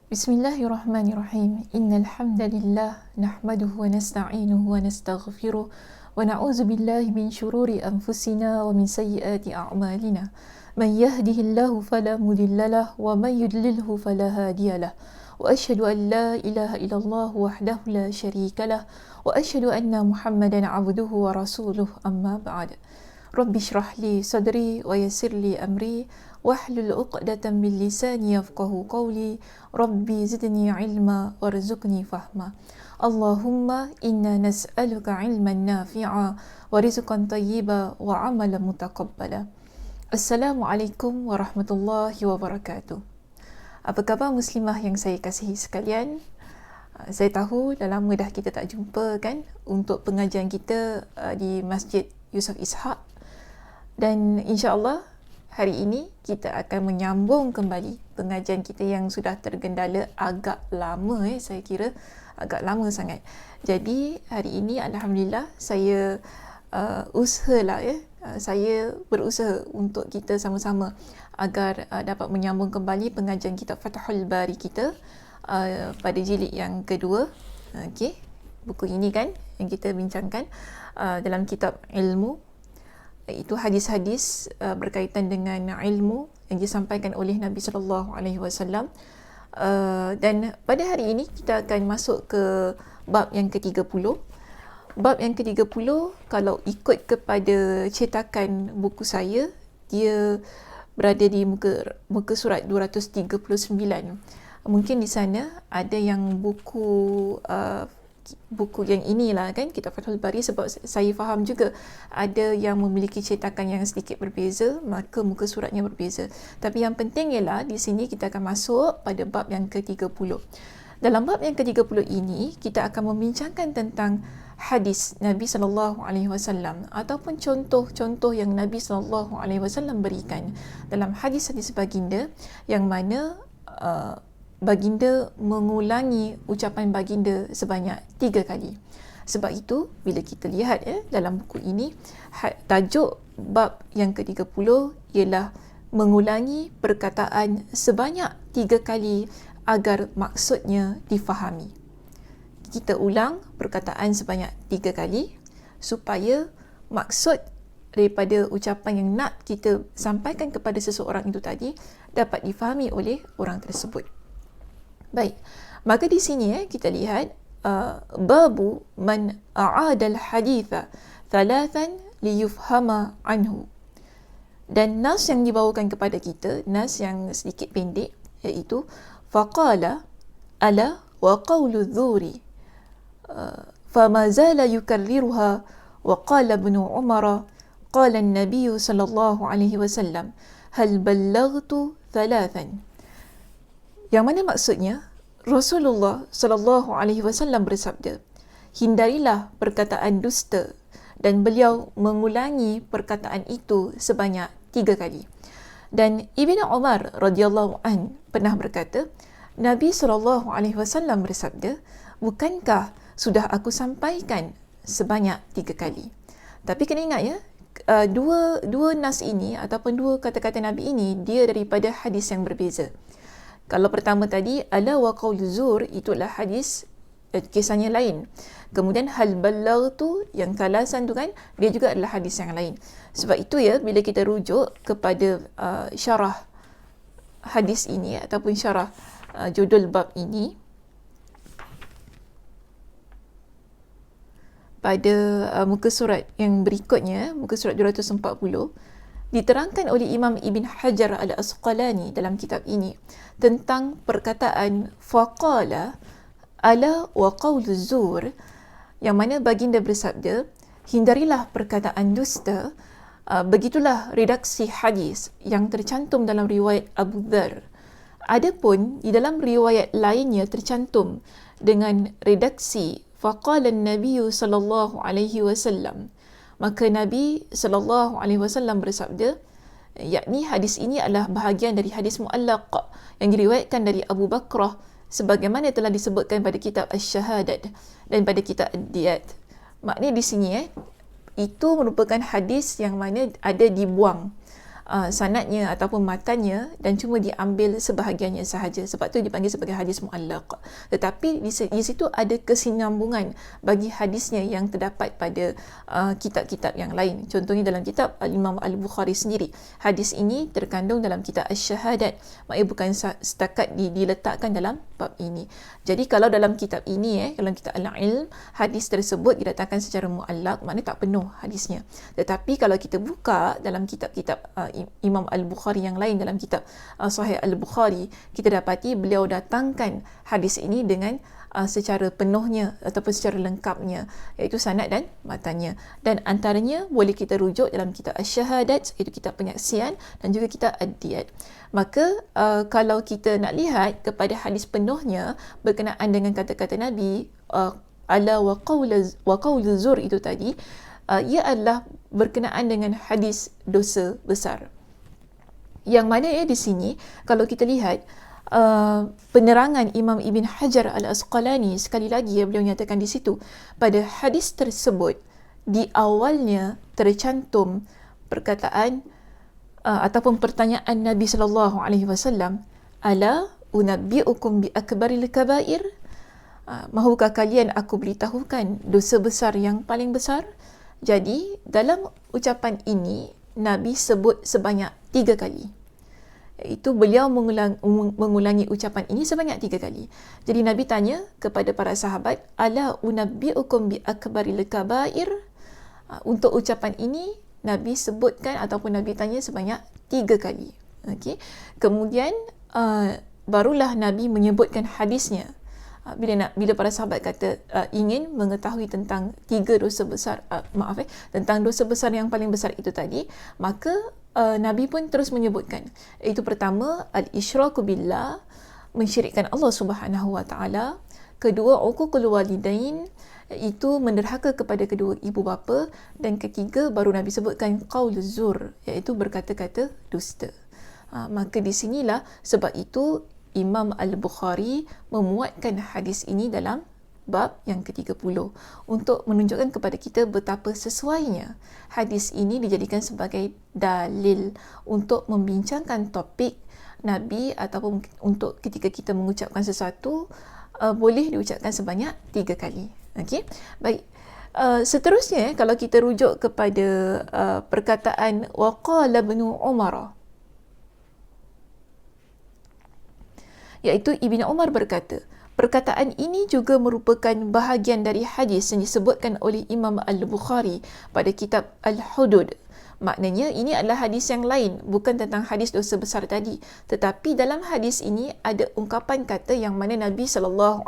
Bismillahirrahmanirrahim. Innal hamdalillah nahmaduhu wa nasta'inuhu wa nastaghfiruh wa na'udzu billahi min shururi anfusina wa min sayyiati a'malina. Man yahdihillahu fala mudilla lahu wa man yudlilhu fala hadiya lahu. Wa asyhadu an la ilaha illallah wahdahu la syarika lahu wa asyhadu anna Muhammadan 'abduhu wa rasuluh, amma ba'd. Rabbi shrah li sadri wa yassir li amri wahlul 'uqdatam min lisani yafqahu qawli. Rabbi zidni ilma warzuqni fahma. Allahumma inna nas'aluka ilman nafi'a wa rizqan tayyiba wa amalan mutaqabbala. Assalamualaikum warahmatullahi wabarakatuh. Apa khabar muslimah yang saya kasihi sekalian? Saya tahu dah lama dah kita tak jumpa kan untuk pengajian kita di Masjid Yusof Ishak, dan insya-Allah hari ini kita akan menyambung kembali pengajian kita yang sudah tergendala agak lama, saya kira agak lama sangat. Jadi hari ini alhamdulillah saya saya berusaha untuk kita sama-sama agar dapat menyambung kembali pengajian kitab Fathul Bari kita pada jilid yang kedua. Okey, buku ini kan yang kita bincangkan dalam kitab ilmu, itu hadis-hadis berkaitan dengan ilmu yang disampaikan oleh Nabi sallallahu alaihi wasallam. Dan pada hari ini kita akan masuk ke bab yang ke-30. Bab yang ke-30 kalau ikut kepada cetakan buku saya, dia berada di muka surat 239. Mungkin di sana ada yang buku yang inilah kan, kitab Fathul Bari, sebab saya faham juga ada yang memiliki cetakan yang sedikit berbeza, maka muka suratnya berbeza. Tapi yang penting ialah di sini kita akan masuk pada bab yang ke-30. Dalam bab yang ke-30 ini kita akan membincangkan tentang hadis Nabi sallallahu alaihi wasallam ataupun contoh-contoh yang Nabi sallallahu alaihi wasallam berikan dalam hadis-hadis baginda, yang mana baginda mengulangi ucapan baginda sebanyak 3 kali. Sebab itu bila kita lihat dalam buku ini, tajuk bab yang ke-30 ialah mengulangi perkataan sebanyak 3 kali agar maksudnya difahami. Kita ulang perkataan sebanyak 3 kali supaya maksud daripada ucapan yang nak kita sampaikan kepada seseorang itu tadi dapat difahami oleh orang tersebut. Baik, maka di sini kita lihat babu man a'adal haditha thalathan liyufhama anhu. Dan nas yang dibawakan kepada kita, nas yang sedikit pendek, iaitu faqala ala wa qawlu dhuri fama zala yukarriruha wa qala ibn Umar qala an-nabiy sallallahu alaihi wasallam hal ballaghtu thalathan. Yang mana maksudnya, Rasulullah sallallahu alaihi wasallam bersabda, hindarilah perkataan dusta, dan beliau mengulangi perkataan itu sebanyak 3 kali. Dan Ibn Umar radhiyallahu an pernah berkata, Nabi sallallahu alaihi wasallam bersabda, bukankah sudah aku sampaikan sebanyak 3 kali. Tapi kena ingat dua nas ini ataupun dua kata-kata Nabi ini dia daripada hadis yang berbeza. Kalau pertama tadi ala wa qaul zur, itulah hadis kisahnya lain. Kemudian hal ballaghtu yang thalasan tu kan, dia juga adalah hadis yang lain. Sebab itu bila kita rujuk kepada syarah hadis ini ataupun syarah judul bab ini pada muka surat yang berikutnya, muka surat 240, diterangkan oleh Imam Ibn Hajar al-Asqalani dalam kitab ini tentang perkataan faqala ala wa qawlu zur, yang mana baginda bersabda, hindarilah perkataan dusta. Begitulah redaksi hadis yang tercantum dalam riwayat Abu Dhar. Adapun di dalam riwayat lainnya tercantum dengan redaksi faqala an-nabiy sallallahu alaihi wasallam. Maka Nabi sallallahu alaihi wasallam bersabda, yakni hadis ini adalah bahagian dari hadis muallaq yang diriwayatkan dari Abu Bakrah sebagaimana telah disebutkan pada kitab Asy-Syahadat dan pada kitab Ad-Diyat. Maknanya di sini itu merupakan hadis yang mana ada dibuang sanadnya ataupun matannya dan cuma diambil sebahagiannya sahaja. Sebab tu dipanggil sebagai hadis muallaq. Tetapi di situ ada kesinambungan bagi hadisnya yang terdapat pada kitab-kitab yang lain. Contohnya dalam kitab Imam Al-Bukhari sendiri. Hadis ini terkandung dalam kitab Asy-Syahadat. Maksudnya bukan setakat diletakkan dalam bab ini. Jadi kalau dalam kitab ini, dalam kitab Al-Ilm, hadis tersebut diletakkan secara muallaq, maknanya tak penuh hadisnya. Tetapi kalau kita buka dalam kitab-kitab Imam Al-Bukhari yang lain, dalam kitab Sahih Al-Bukhari, kita dapati beliau datangkan hadis ini dengan secara penuhnya ataupun secara lengkapnya, iaitu sanad dan matanya. Dan antaranya boleh kita rujuk dalam kitab Asy-Syahadat, iaitu kitab penyaksian, dan juga kitab Ad-Diyat. Maka kalau kita nak lihat kepada hadis penuhnya berkenaan dengan kata-kata Nabi ala wa qaul zur itu tadi, ia adalah berkenaan dengan hadis dosa besar. Yang mana di sini kalau kita lihat penerangan Imam Ibn Hajar Al-Asqalani, sekali lagi beliau nyatakan di situ, pada hadis tersebut di awalnya tercantum perkataan ataupun pertanyaan Nabi sallallahu alaihi wasallam, ala unabbiukum bi akbaril kabair, mahukah kalian aku beritahukan dosa besar yang paling besar? Jadi dalam ucapan ini Nabi sebut sebanyak 3 kali. Iaitu beliau mengulangi ucapan ini sebanyak 3 kali. Jadi Nabi tanya kepada para sahabat, ala unabbiukum bi akbaril kabair. Untuk ucapan ini Nabi sebutkan ataupun Nabi tanya sebanyak 3 kali. Okey. Kemudian barulah Nabi menyebutkan hadisnya. Bila para sahabat kata ingin mengetahui tentang 3 dosa besar, tentang dosa besar yang paling besar itu tadi, maka Nabi pun terus menyebutkan. Itu pertama, al-isyraku billah, mensyirikkan Allah Subhanahu wa taala. Kedua, uququl walidain, iaitu menderhaka kepada kedua ibu bapa. Dan ketiga, baru Nabi sebutkan qauluz zur, iaitu berkata-kata dusta. Maka di sinilah sebab itu Imam Al-Bukhari memuatkan hadis ini dalam bab yang ke-30 untuk menunjukkan kepada kita betapa sesuainya hadis ini dijadikan sebagai dalil untuk membincangkan topik Nabi, ataupun untuk ketika kita mengucapkan sesuatu boleh diucapkan sebanyak 3 kali. Okey, baik. Seterusnya kalau kita rujuk kepada perkataan waqala ibnu Umar, iaitu Ibn Umar berkata, perkataan ini juga merupakan bahagian dari hadis yang disebutkan oleh Imam Al-Bukhari pada kitab Al-Hudud. Maknanya ini adalah hadis yang lain, bukan tentang hadis dosa besar tadi. Tetapi dalam hadis ini ada ungkapan kata yang mana Nabi SAW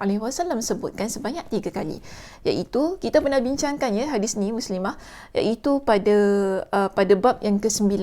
sebutkan sebanyak 3 kali. Iaitu, kita pernah bincangkan hadis ni Muslimah, iaitu pada bab yang ke-9.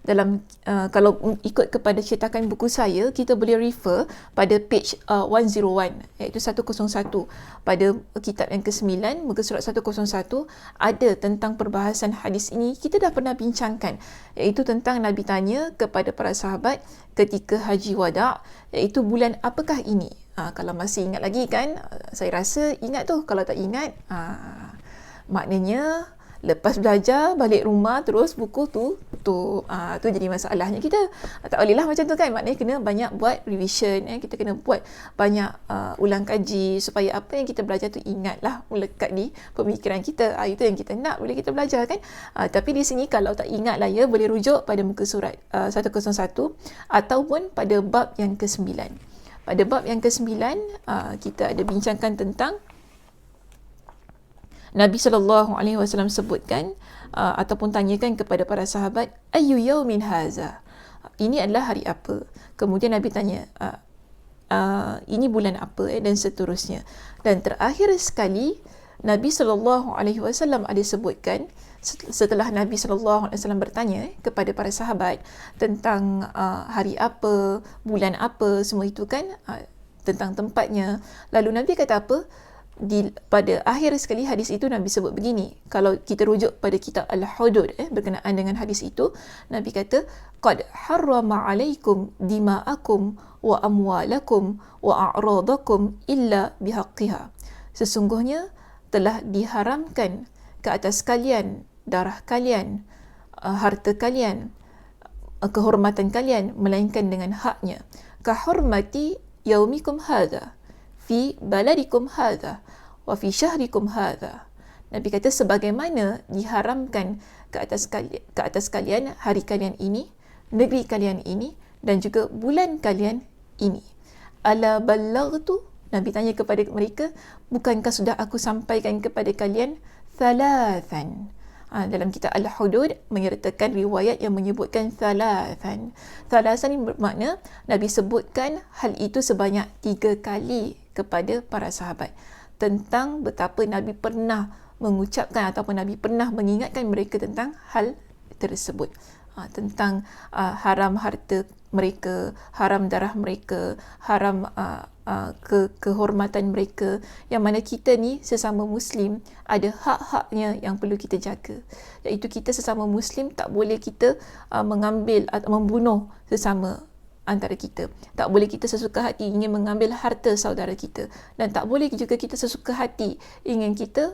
Dalam kalau ikut kepada cetakan buku saya, kita boleh refer pada page 101, iaitu 101. Pada kitab yang ke-9, muka surat 101, ada tentang perbahasan hadis ini. Kita dah pernah bincangkan, iaitu tentang Nabi tanya kepada para sahabat ketika Haji Wada', iaitu bulan apakah ini? Kalau masih ingat lagi kan, saya rasa ingat tu. Kalau tak ingat, maknanya lepas belajar balik rumah terus buku tu jadi masalahnya kita. Tak bolehlah macam tu kan, maknanya kena banyak buat revision, kita kena buat banyak ulang kaji supaya apa yang kita belajar tu ingatlah, melekat di pemikiran kita. Itu yang kita nak bila kita belajar kan. Tapi di sini kalau tak ingat lah boleh rujuk pada muka surat 101 ataupun pada bab yang ke-9. Pada bab yang ke-9 kita ada bincangkan tentang Nabi SAW sebutkan ataupun tanyakan kepada para sahabat, ayyu yaumin haza, ini adalah hari apa? Kemudian Nabi tanya, ini bulan apa, dan seterusnya. Dan terakhir sekali Nabi SAW ada sebutkan, setelah Nabi SAW bertanya kepada para sahabat tentang hari apa, bulan apa, semua itu kan, tentang tempatnya. Lalu Nabi kata apa? Pada akhir sekali hadis itu Nabi sebut begini. Kalau kita rujuk pada kitab Al-Hudud berkenaan dengan hadis itu, Nabi kata, qad harrama alaikum dima'akum wa amwalakum wa a'radakum illa bihaqqiha. Sesungguhnya telah diharamkan ke atas kalian darah kalian, harta kalian, kehormatan kalian, melainkan dengan haknya. Kahormati yaumikum hadha fi baladikum hadha wa fi syahrikum hadha. Nabi kata sebagaimana diharamkan ke atas kalian hari kalian ini, negeri kalian ini, dan juga bulan kalian ini. Ala ballaghtu, Nabi tanya kepada mereka, bukankah sudah aku sampaikan kepada kalian? Thalathan. Dalam kitab Al-Hudud menyertakan riwayat yang menyebutkan thalathan. Thalathan ini bermakna Nabi sebutkan hal itu sebanyak 3 kali kepada para sahabat tentang betapa Nabi pernah mengucapkan ataupun Nabi pernah mengingatkan mereka tentang hal tersebut. Tentang haram harta mereka, haram darah mereka, haram kehormatan mereka, yang mana kita ni sesama Muslim ada hak-haknya yang perlu kita jaga, iaitu kita sesama Muslim tak boleh kita mengambil atau membunuh sesama antara kita. Tak boleh kita sesuka hati ingin mengambil harta saudara kita, dan tak boleh juga kita sesuka hati ingin kita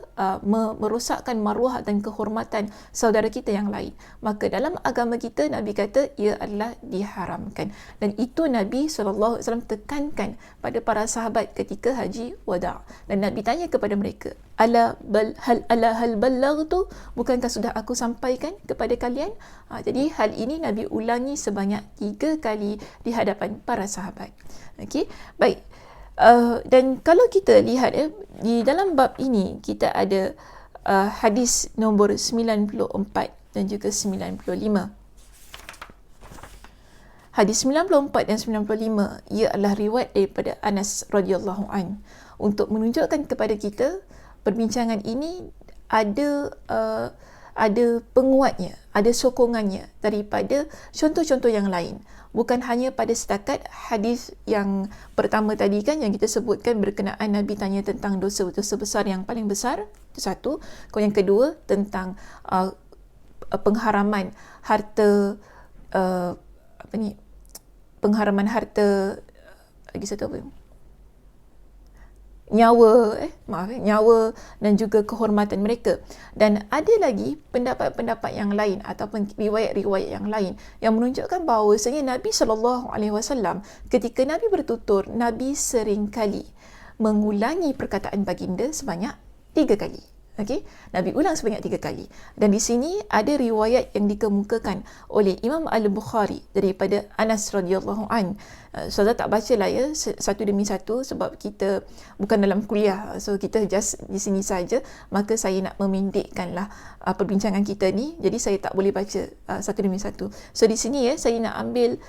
merosakkan maruah dan kehormatan saudara kita yang lain. Maka dalam agama kita, Nabi kata ia adalah diharamkan, dan itu Nabi SAW tekankan pada para sahabat ketika haji wada'. Dan Nabi tanya kepada mereka, ala hal ballaghtu, bukankah sudah aku sampaikan kepada kalian? Jadi hal ini Nabi ulangi sebanyak 3 kali di hadapan para sahabat. Okey, baik. Dan kalau kita lihat di dalam bab ini kita ada hadis nombor 94 dan juga 95. Hadis 94 dan 95 ia adalah riwayat daripada Anas radhiyallahu an, untuk menunjukkan kepada kita perbincangan ini ada penguatnya, ada sokongannya daripada contoh-contoh yang lain. Bukan hanya pada setakat hadis yang pertama tadi kan, yang kita sebutkan berkenaan Nabi tanya tentang dosa-dosa besar yang paling besar, itu satu. Yang kedua tentang pengharaman harta pengharaman harta, lagi satu apa? Nyawa dan juga kehormatan mereka. Dan ada lagi pendapat-pendapat yang lain ataupun riwayat-riwayat yang lain yang menunjukkan bahawasanya Nabi SAW ketika Nabi bertutur, Nabi seringkali mengulangi perkataan baginda sebanyak 3 kali. Okey, Nabi ulang sebanyak 3 kali. Dan di sini ada riwayat yang dikemukakan oleh Imam Al-Bukhari daripada Anas radhiyallahu an. Saudara tak bacalah ya satu demi satu sebab kita bukan dalam kuliah, so kita just di sini saja. Maka saya nak memendekkanlah perbincangan kita ni, jadi saya tak boleh baca satu demi satu. So di sini saya nak ambil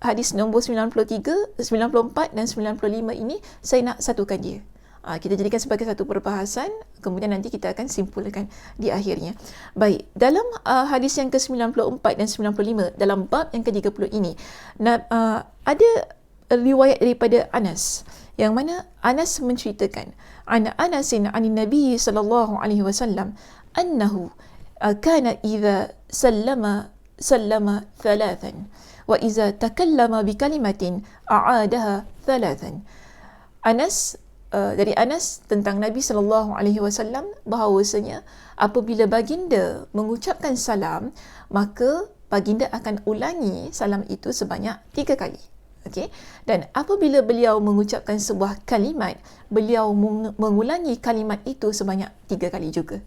hadis nombor 93, 94 dan 95 ini, saya nak satukan dia. Kita jadikan sebagai satu perbahasan, kemudian nanti kita akan simpulkan di akhirnya. Baik, dalam hadis yang ke-94 dan 95, dalam bab yang ke-30 ini, ada riwayat daripada Anas, yang mana Anas menceritakan, Anasin anin Nabi sallallahu alaihi wasallam annahu kana idza sallama thalathan wa idza takallama bi kalimatin a'adaha thalathan. Dari Anas tentang Nabi SAW bahawasanya apabila baginda mengucapkan salam, maka baginda akan ulangi salam itu sebanyak 3 kali. Okay? Dan apabila beliau mengucapkan sebuah kalimat, beliau mengulangi kalimat itu sebanyak 3 kali juga.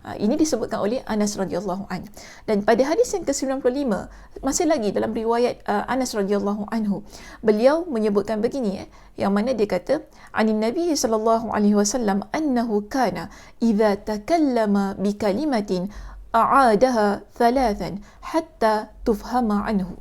Ini disebutkan oleh Anas radhiyallahu an. Dan pada hadis yang ke-95, masih lagi dalam riwayat Anas radhiyallahu anhu, beliau menyebutkan begini, yang mana dia kata, anin Nabi sallallahu alaihi wasallam annahu kana idza takallama bi kalimatin a'adaha thalathan hatta tufhama anhu.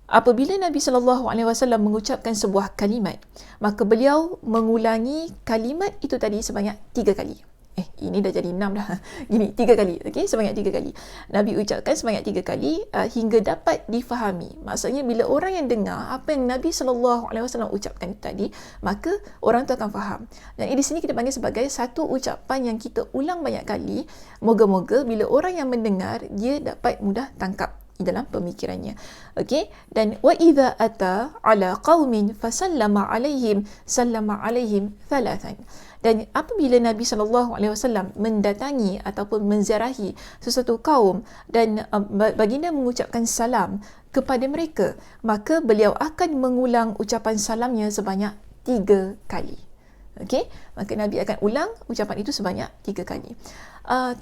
Apabila Nabi SAW mengucapkan sebuah kalimat, maka beliau mengulangi kalimat itu tadi sebanyak 3 kali. Ini dah jadi 6 dah. Gini, 3 kali. Okey, sebanyak 3 kali. Nabi ucapkan sebanyak 3 kali hingga dapat difahami. Maksudnya bila orang yang dengar apa yang Nabi SAW ucapkan tadi, maka orang tu akan faham. Dan di sini kita panggil sebagai satu ucapan yang kita ulang banyak kali. Moga-moga bila orang yang mendengar, dia dapat mudah tangkap di dalam pemikirannya. Okey, dan wa idza ata ala qaumin fasallama alaihim sallama alaihim thalathan. Dan apabila Nabi SAW mendatangi ataupun menziarahi sesuatu kaum dan baginda mengucapkan salam kepada mereka, maka beliau akan mengulang ucapan salamnya sebanyak 3 kali. Okey, maka Nabi akan ulang ucapan itu sebanyak 3 kali.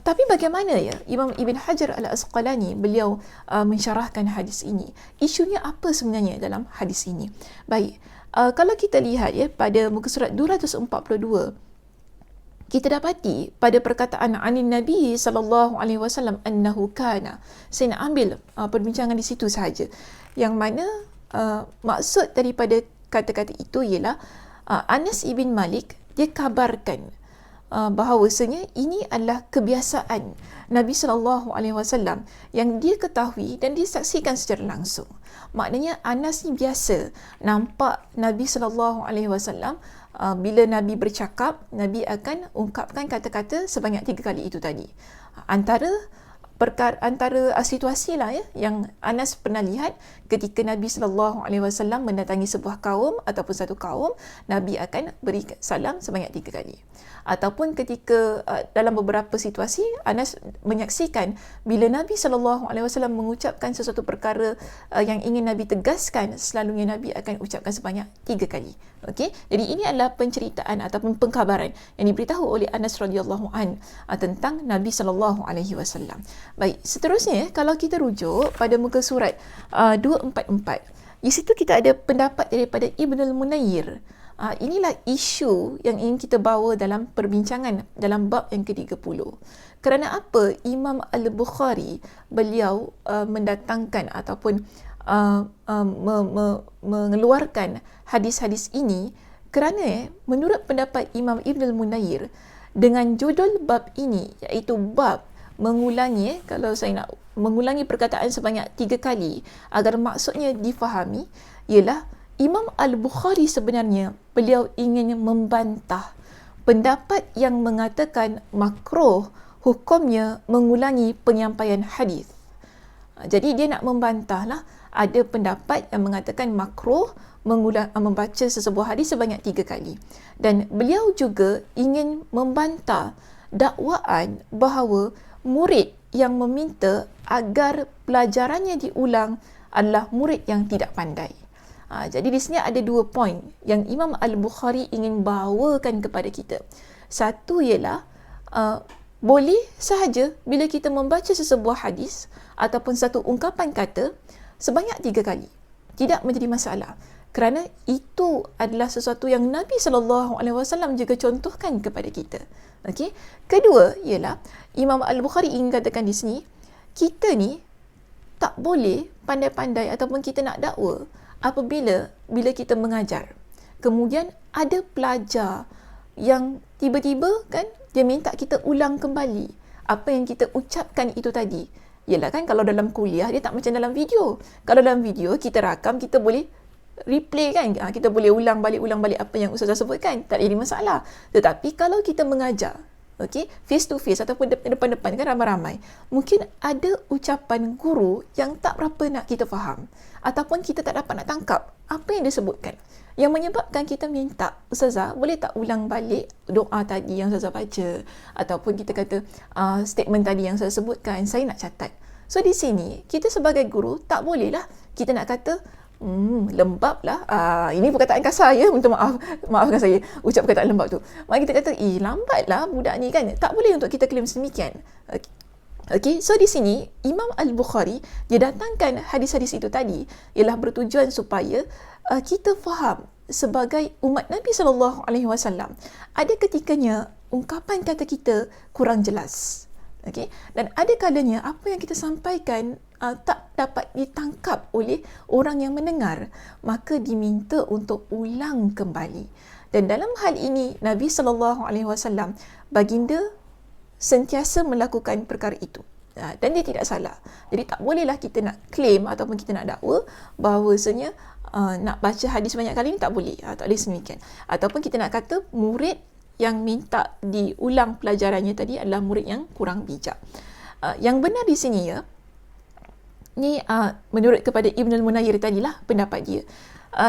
Tapi bagaimana ya Imam Ibn Hajar Al-Asqalani beliau mensyarahkan hadis ini? Isunya apa sebenarnya dalam hadis ini? Baik, kalau kita lihat ya pada muka surat 242, kita dapati pada perkataan anin Nabi sallallahu alaihi wasallam annahu kana. Saya nak ambil perbincangan di situ sahaja. Yang mana maksud daripada kata-kata itu ialah Anas ibn Malik dia kabarkan bahawasanya ini adalah kebiasaan Nabi sallallahu alaihi wasallam yang dia ketahui dan disaksikan secara langsung. Maknanya Anas ni biasa nampak Nabi sallallahu alaihi wasallam bila Nabi bercakap, Nabi akan ungkapkan kata-kata sebanyak 3 kali itu tadi. Antara situasi lah ya yang Anas pernah lihat ketika Nabi SAW mendatangi sebuah kaum ataupun satu kaum, Nabi akan beri salam sebanyak 3 kali. Ataupun ketika dalam beberapa situasi Anas menyaksikan bila Nabi SAW mengucapkan sesuatu perkara yang ingin Nabi tegaskan, selalunya Nabi akan ucapkan sebanyak 3 kali. Okey, jadi ini adalah penceritaan ataupun pengkabaran yang diberitahu oleh Anas radhiyallahu an tentang Nabi SAW. Baik, seterusnya kalau kita rujuk pada muka surat 244, di situ kita ada pendapat daripada Ibn al-Munayyir. Inilah isu yang ingin kita bawa dalam perbincangan dalam bab yang ke-30. Kerana apa Imam Al-Bukhari beliau mendatangkan ataupun mengeluarkan hadis-hadis ini? Kerana menurut pendapat Imam Ibn al-Munayyir, dengan judul bab ini iaitu bab mengulangi, kalau saya nak mengulangi perkataan sebanyak 3 kali agar maksudnya difahami, ialah Imam Al-Bukhari sebenarnya beliau ingin membantah pendapat yang mengatakan makruh hukumnya mengulangi penyampaian hadis. Jadi dia nak membantahlah, ada pendapat yang mengatakan makruh membaca sesebuah hadis sebanyak 3 kali. Dan beliau juga ingin membantah dakwaan bahawa murid yang meminta agar pelajarannya diulang adalah murid yang tidak pandai. Jadi di sini ada 2 poin yang Imam Al-Bukhari ingin bawakan kepada kita. Satu ialah boleh sahaja bila kita membaca sesebuah hadis ataupun satu ungkapan kata sebanyak 3 kali. Tidak menjadi masalah. Kerana itu adalah sesuatu yang Nabi SAW juga contohkan kepada kita. Okey. Kedua ialah Imam Al-Bukhari ingin katakan di sini, kita ni tak boleh pandai-pandai ataupun kita nak dakwa apabila kita mengajar. Kemudian ada pelajar yang tiba-tiba kan dia minta kita ulang kembali apa yang kita ucapkan itu tadi. Yalah kan kalau dalam kuliah dia tak macam dalam video. Kalau dalam video kita rakam, kita boleh replay kan, kita boleh ulang balik apa yang ustazah sebutkan, tak ada masalah. Tetapi kalau kita mengajar, okey, face to face ataupun depan-depan kan ramai-ramai, mungkin ada ucapan guru yang tak berapa nak kita faham ataupun kita tak dapat nak tangkap apa yang disebutkan, yang menyebabkan kita minta, ustazah boleh tak ulang balik doa tadi yang ustazah baca, ataupun kita kata statement tadi yang saya sebutkan, saya nak catat. So di sini kita sebagai guru tak bolehlah kita nak kata lembab lah. Ini perkataan kasar ya, minta maafkan saya ucap perkataan lembab tu. Maka kita kata lambat lah budak ni kan. Tak boleh untuk kita claim sedemikian. Okay, so di sini Imam Al-Bukhari dia datangkan hadis-hadis itu tadi ialah bertujuan supaya kita faham sebagai umat Nabi SAW. Ada ketikanya ungkapan kata kita kurang jelas. Okay? Dan ada kalanya apa yang kita sampaikan tak dapat ditangkap oleh orang yang mendengar, maka diminta untuk ulang kembali. Dan dalam hal ini Nabi SAW baginda sentiasa melakukan perkara itu, dan dia tidak salah. Jadi tak bolehlah kita nak claim ataupun kita nak dakwa bahawasanya nak baca hadis banyak kali ni tak boleh, tak boleh sedemikian. Ataupun kita nak kata murid yang minta diulang pelajarannya tadi adalah murid yang kurang bijak. Yang benar di sini ya, Ni menurut kepada Ibn al-Munayir tadilah pendapat dia.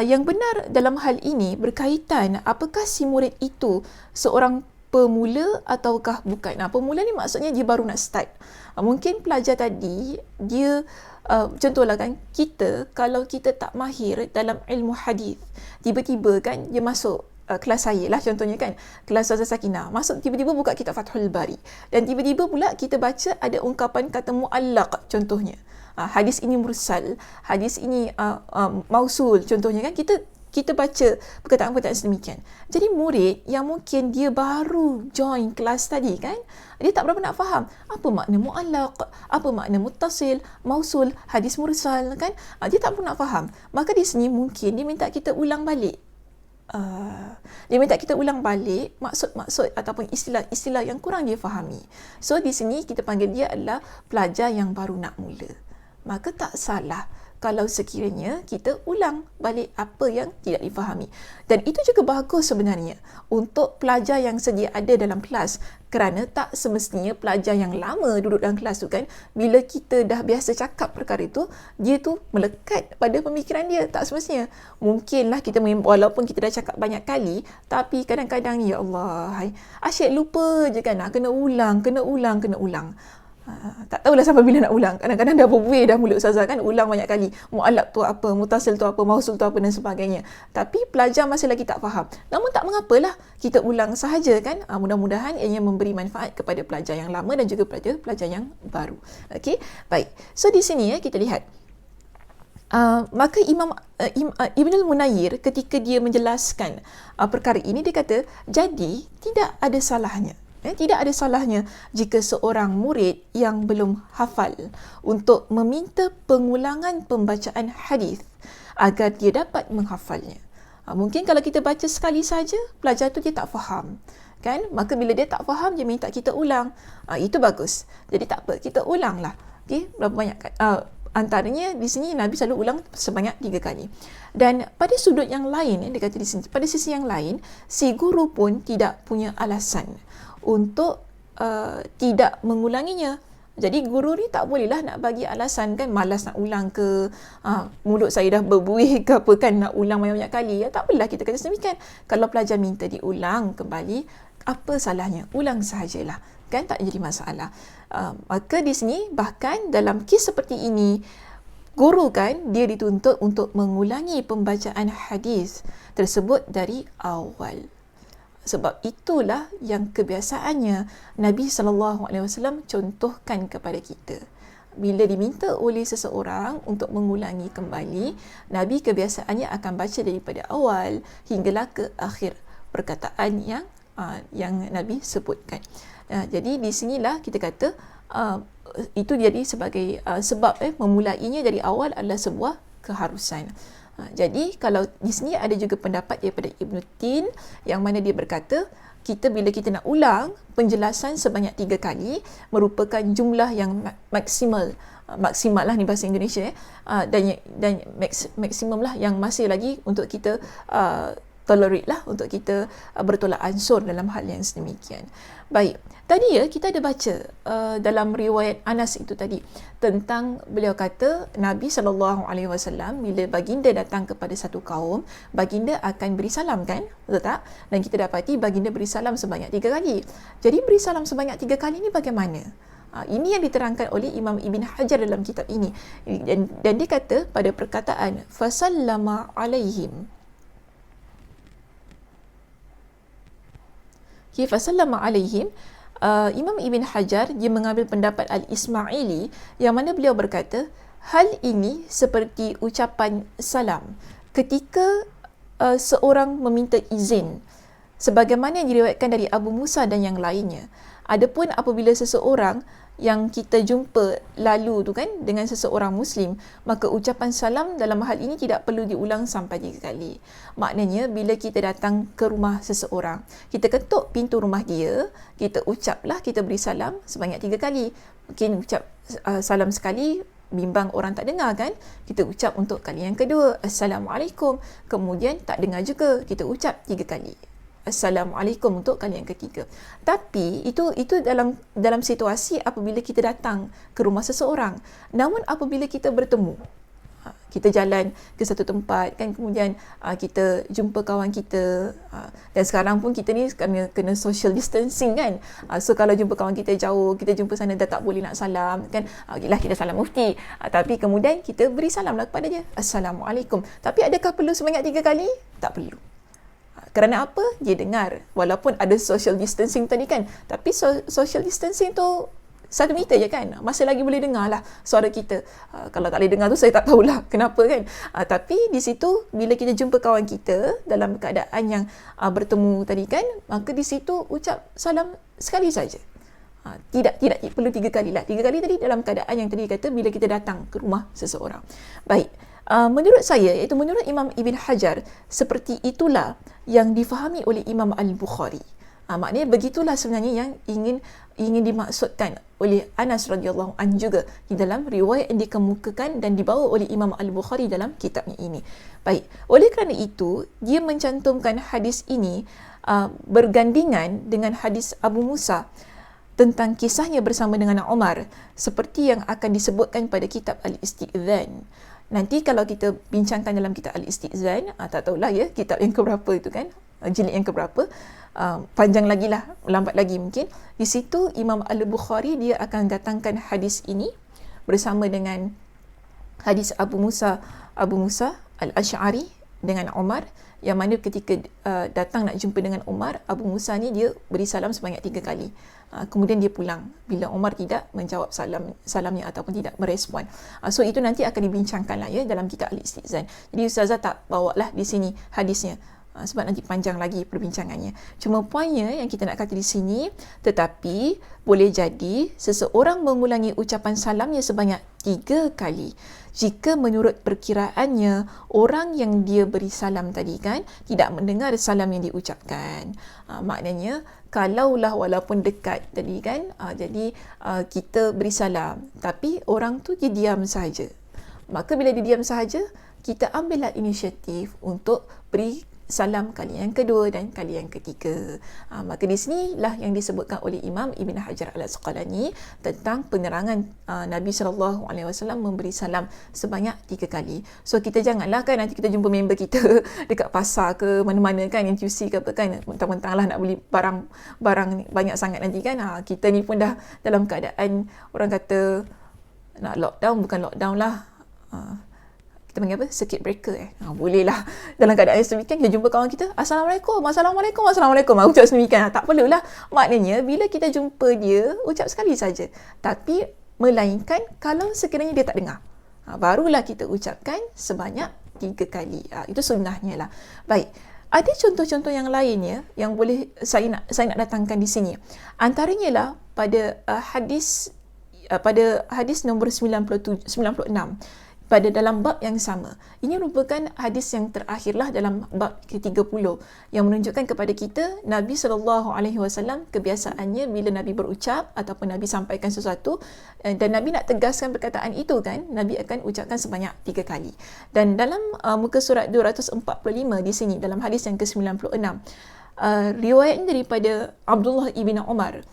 Yang benar dalam hal ini berkaitan apakah si murid itu seorang pemula ataukah bukan. Pemula ni maksudnya dia baru nak start. Mungkin pelajar tadi dia contohlah kan, kita kalau kita tak mahir dalam ilmu hadis, tiba-tiba kan dia masuk kelas saya lah contohnya kan, kelas Ustazah Sakinah, masuk tiba-tiba buka kitab Fathul Bari dan tiba-tiba pula kita baca ada ungkapan kata mu'allaq contohnya. Hadis ini mursal, hadis ini mausul contohnya kan, kita baca perkataan-perkataan sedemikian. Jadi murid yang mungkin dia baru join kelas tadi kan, dia tak berapa nak faham apa makna mu'allaq, apa makna muttasil, mausul, hadis mursal kan, dia tak berapa nak faham. Maka di sini mungkin dia minta kita ulang balik. Dia minta kita ulang balik maksud-maksud ataupun istilah-istilah yang kurang dia fahami. So di sini kita panggil dia adalah pelajar yang baru nak mula. Maka tak salah kalau sekiranya kita ulang balik apa yang tidak difahami. Dan itu juga bagus sebenarnya untuk pelajar yang sedia ada dalam kelas, kerana tak semestinya pelajar yang lama duduk dalam kelas tu kan, bila kita dah biasa cakap perkara itu, dia tu melekat pada pemikiran dia. Tak semestinya. Mungkinlah kita walaupun kita dah cakap banyak kali, tapi kadang-kadang ya Allah, asyik lupa je kan, kena ulang. Tak tahulah sampai bila nak ulang. Kadang-kadang dah berbuih dah mulut ustazah kan, ulang banyak kali. Mu'allaq tu apa, mutasil tu apa, mausul tu apa dan sebagainya. Tapi pelajar masih lagi tak faham. Namun tak mengapalah, kita ulang sahaja kan. Mudah-mudahan ianya memberi manfaat kepada pelajar yang lama dan juga pelajar yang baru. Okey, baik. So di sini kita lihat. Maka Ibn al-Munayir ketika dia menjelaskan perkara ini, dia kata, jadi tidak ada salahnya. Tidak ada salahnya jika seorang murid yang belum hafal untuk meminta pengulangan pembacaan hadis agar dia dapat menghafalnya. Mungkin kalau kita baca sekali saja, pelajar tu dia tak faham. Kan? Maka bila dia tak faham, dia minta kita ulang. Itu bagus. Jadi tak apa, kita ulanglah. Okay? Berapa banyak? Antaranya di sini Nabi selalu ulang sebanyak 3 kali. Dan pada sudut yang lain, dia kata di sini, pada sisi yang lain, si guru pun tidak punya alasan untuk tidak mengulanginya. Jadi guru ni tak bolehlah nak bagi alasan kan, malas nak ulang ke, mulut saya dah berbuih ke apa kan, nak ulang banyak-banyak kali. Tak apalah kita kata sedemikian. Kalau pelajar minta diulang kembali, apa salahnya? Ulang sahajalah. Kan tak jadi masalah. Maka di sini bahkan dalam kes seperti ini, guru kan dia dituntut untuk mengulangi pembacaan hadis tersebut dari awal. Sebab itulah yang kebiasaannya Nabi SAW contohkan kepada kita. Bila diminta oleh seseorang untuk mengulangi kembali, Nabi kebiasaannya akan baca daripada awal hinggalah ke akhir perkataan yang Nabi sebutkan. Jadi di sinilah kita kata itu jadi sebagai sebab memulainya dari awal adalah sebuah keharusan. Jadi kalau di sini ada juga pendapat daripada Ibn Tin yang mana dia berkata, bila kita nak ulang penjelasan sebanyak 3 kali merupakan jumlah yang maksimal lah ni bahasa Indonesia dan maksimum lah yang masih lagi untuk kita tolerate lah, untuk kita bertolak ansur dalam hal yang sedemikian. Baik, tadi kita ada baca dalam riwayat Anas itu tadi tentang beliau kata Nabi SAW bila baginda datang kepada satu kaum, baginda akan beri salam kan, betul tak? Dan kita dapati baginda beri salam sebanyak 3 kali. Jadi beri salam sebanyak 3 kali ni bagaimana? Ini yang diterangkan oleh Imam Ibn Hajar dalam kitab ini, dan dia kata pada perkataan fasallama alaihim, fasallama alaihim, Imam Ibn Hajar dia mengambil pendapat Al-Ismaili yang mana beliau berkata hal ini seperti ucapan salam ketika seorang meminta izin, sebagaimana yang diriwayatkan dari Abu Musa dan yang lainnya. Adapun apabila seseorang yang kita jumpa lalu tu kan dengan seseorang Muslim, maka ucapan salam dalam hal ini tidak perlu diulang sampai 3 kali. Maknanya bila kita datang ke rumah seseorang, kita ketuk pintu rumah dia, kita ucaplah, kita beri salam sebanyak 3 kali. Mungkin ucap salam sekali, bimbang orang tak dengar kan, kita ucap untuk kali yang kedua, Assalamualaikum, kemudian tak dengar juga, kita ucap 3 kali. Assalamualaikum untuk kali yang ketiga. Tapi itu dalam situasi apabila kita datang ke rumah seseorang. Namun apabila kita bertemu, kita jalan ke satu tempat kan, kemudian kita jumpa kawan kita, dan sekarang pun kita ni kena social distancing kan, so kalau jumpa kawan kita jauh, kita jumpa sana dah tak boleh nak salam kan, okeylah kita salam mufti, tapi kemudian kita beri salam lah kepada dia, Assalamualaikum. Tapi adakah perlu sebanyak 3 kali? Tak perlu. Kerana apa? Dia dengar walaupun ada social distancing tadi kan, tapi social distancing tu 1 meter je kan, masih lagi boleh dengar lah suara kita. Kalau tak boleh dengar tu saya tak tahulah kenapa kan. Tapi di situ bila kita jumpa kawan kita dalam keadaan yang bertemu tadi kan, maka di situ ucap salam sekali saja. Tidak perlu 3 kali lah. 3 kali tadi dalam keadaan yang tadi kata bila kita datang ke rumah seseorang. Baik. Menurut saya, iaitu menurut Imam Ibn Hajar, seperti itulah yang difahami oleh Imam Al-Bukhari. Maknanya begitulah sebenarnya yang ingin dimaksudkan oleh Anas radhiyallahu anhu juga di dalam riwayat yang dikemukakan dan dibawa oleh Imam Al-Bukhari dalam kitabnya ini. Baik, oleh kerana itu dia mencantumkan hadis ini bergandingan dengan hadis Abu Musa tentang kisahnya bersama dengan Umar, seperti yang akan disebutkan pada kitab Al-Isti'zan. Nanti kalau kita bincangkan dalam kitab Al-Isti'zan, tak tahulah ya kitab yang keberapa itu kan, jilid yang keberapa, panjang lagi lah, lambat lagi mungkin. Di situ Imam Al-Bukhari dia akan datangkan hadis ini bersama dengan hadis Abu Musa Al-Ash'ari dengan Umar, yang mana ketika datang nak jumpa dengan Umar, Abu Musa ni dia beri salam sebanyak 3 kali. Kemudian dia pulang bila Umar tidak menjawab salamnya ataupun tidak merespon. So itu nanti akan dibincangkan lah ya dalam kitab Al-Istizan. Jadi Ustazah tak bawa lah di sini hadisnya, sebab nanti panjang lagi perbincangannya. Cuma poinnya yang kita nak kata di sini, tetapi boleh jadi seseorang mengulangi ucapan salamnya sebanyak 3 kali jika menurut perkiraannya orang yang dia beri salam tadi kan tidak mendengar salam yang diucapkan. Maknanya kalaulah walaupun dekat tadi kan, jadi kita beri salam tapi orang tu dia diam sahaja, maka bila dia diam sahaja, kita ambillah inisiatif untuk beri salam kali yang kedua dan kali yang ketiga. Maka di sinilah yang disebutkan oleh Imam Ibn Hajar Al-Asqalani tentang penerangan Nabi SAW memberi salam sebanyak 3 kali. So kita janganlah kan nanti kita jumpa member kita dekat pasar ke mana-mana kan, NTUC ke apa kan, mentang-mentang lah nak beli barang banyak sangat nanti kan, kita ni pun dah dalam keadaan orang kata nak lockdown, bukan lockdown lah, kita panggil apa? Circuit breaker boleh lah. Dalam keadaan sedemikian kita jumpa kawan kita, Assalamualaikum. Ucap sedemikian. Tak perlulah. Maknanya bila kita jumpa dia, ucap sekali saja. Tapi melainkan kalau sekiranya dia tak dengar, barulah kita ucapkan sebanyak 3 kali. Itu sunnahnya lah. Baik. Ada contoh-contoh yang lainnya yang boleh saya nak datangkan di sini. Antaranya lah pada hadis nombor 96 pada dalam bab yang sama. Ini merupakan hadis yang terakhirlah dalam bab ke-30 yang menunjukkan kepada kita Nabi SAW kebiasaannya bila Nabi berucap ataupun Nabi sampaikan sesuatu dan Nabi nak tegaskan perkataan itu kan, Nabi akan ucapkan sebanyak 3 kali. Dan dalam muka surat 245 di sini dalam hadis yang ke-96, riwayatnya daripada Abdullah ibn Umar.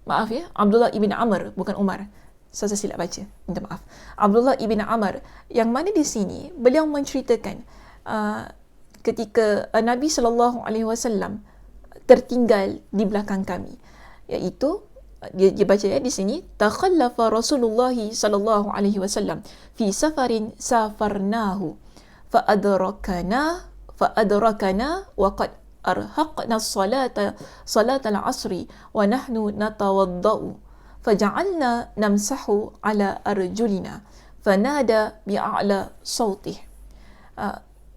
Maaf ya, Abdullah ibn Amr, bukan Umar. Saya silap baca, minta maaf. Abdullah ibn Amr, yang mana di sini beliau menceritakan ketika Nabi SAW tertinggal di belakang kami, iaitu dia baca ya di sini, takhallafa Rasulullah SAW fi safarin safarnahu fa adrakana wa qad arhaqna salata al-asri wa nahnu natawaddau faja'alna namsahu ala arjulina fanada bi'a'la sawtih.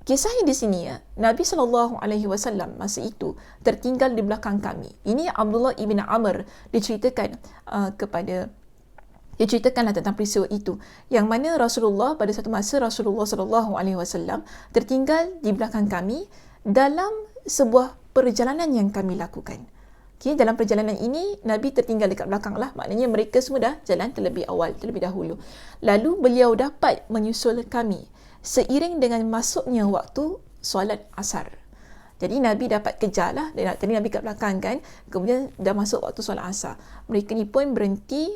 Kisahnya di sini ya, Nabi SAW masa itu tertinggal di belakang kami. Ini Abdullah ibn Amr diceritakanlah tentang peristiwa itu, yang mana Rasulullah pada satu masa Rasulullah SAW tertinggal di belakang kami dalam sebuah perjalanan yang kami lakukan. Okay, dalam perjalanan ini Nabi tertinggal dekat belakang lah, maknanya mereka semua dah jalan terlebih dahulu. Lalu beliau dapat menyusul kami seiring dengan masuknya waktu solat asar. Jadi Nabi dapat kejar lah. Tadi Nabi kat belakang kan. Kemudian dah masuk waktu solat asar. Mereka ni pun berhenti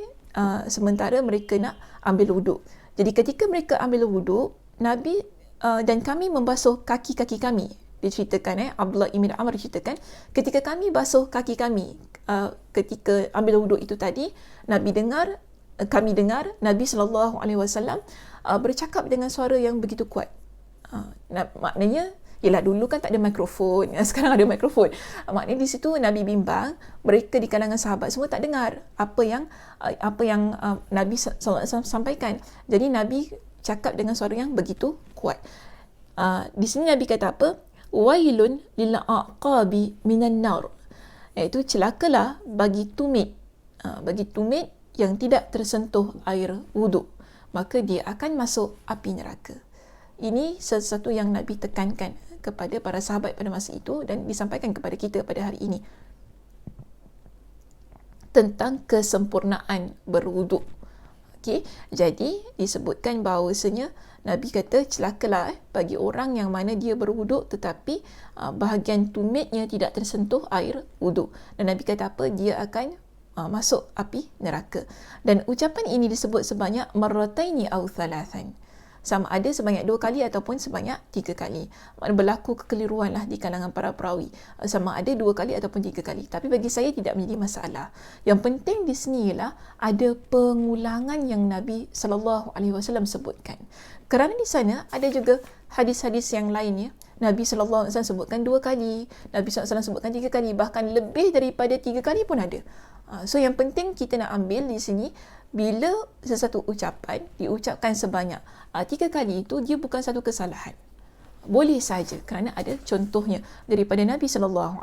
sementara mereka nak ambil wuduk. Jadi ketika mereka ambil wuduk, Nabi dan kami membasuh kaki-kaki kami. Diceritakan Abdullah ibn Amr ceritakan, ketika kami basuh kaki kami ketika ambil wuduk itu tadi, kami dengar Nabi SAW bercakap dengan suara yang begitu kuat. Maknanya, yelah dulu kan tak ada mikrofon, sekarang ada mikrofon. Maknanya di situ Nabi bimbang, mereka di kalangan sahabat semua tak dengar apa yang Nabi SAW sampaikan. Jadi Nabi cakap dengan suara yang begitu kuat. Di sini Nabi kata apa? Wailun lil aqabi minan nar. Iaitu celakalah bagi tumit yang tidak tersentuh air wuduk, maka dia akan masuk api neraka. Ini sesuatu yang Nabi tekankan kepada para sahabat pada masa itu dan disampaikan kepada kita pada hari ini tentang kesempurnaan berwuduk. Okey, jadi disebutkan bahawasanya Nabi kata celakalah bagi orang yang mana dia berwuduk tetapi bahagian tumitnya tidak tersentuh air wuduk. Dan Nabi kata apa? Dia akan masuk api neraka. Dan ucapan ini disebut sebanyak marrataini aw thalathan. Sama ada sebanyak 2 kali ataupun sebanyak 3 kali. Berlaku kekeliruan lah di kalangan para perawi. Sama ada 2 kali ataupun 3 kali. Tapi bagi saya tidak menjadi masalah. Yang penting di sini ialah ada pengulangan yang Nabi SAW sebutkan. Kerana di sana ada juga hadis-hadis yang lainnya. Nabi SAW sebutkan 2 kali. Nabi SAW sebutkan 3 kali. Bahkan lebih daripada 3 kali pun ada. So yang penting kita nak ambil di sini, bila sesuatu ucapan diucapkan sebanyak 3 kali itu, dia bukan satu kesalahan. Boleh saja kerana ada contohnya daripada Nabi SAW.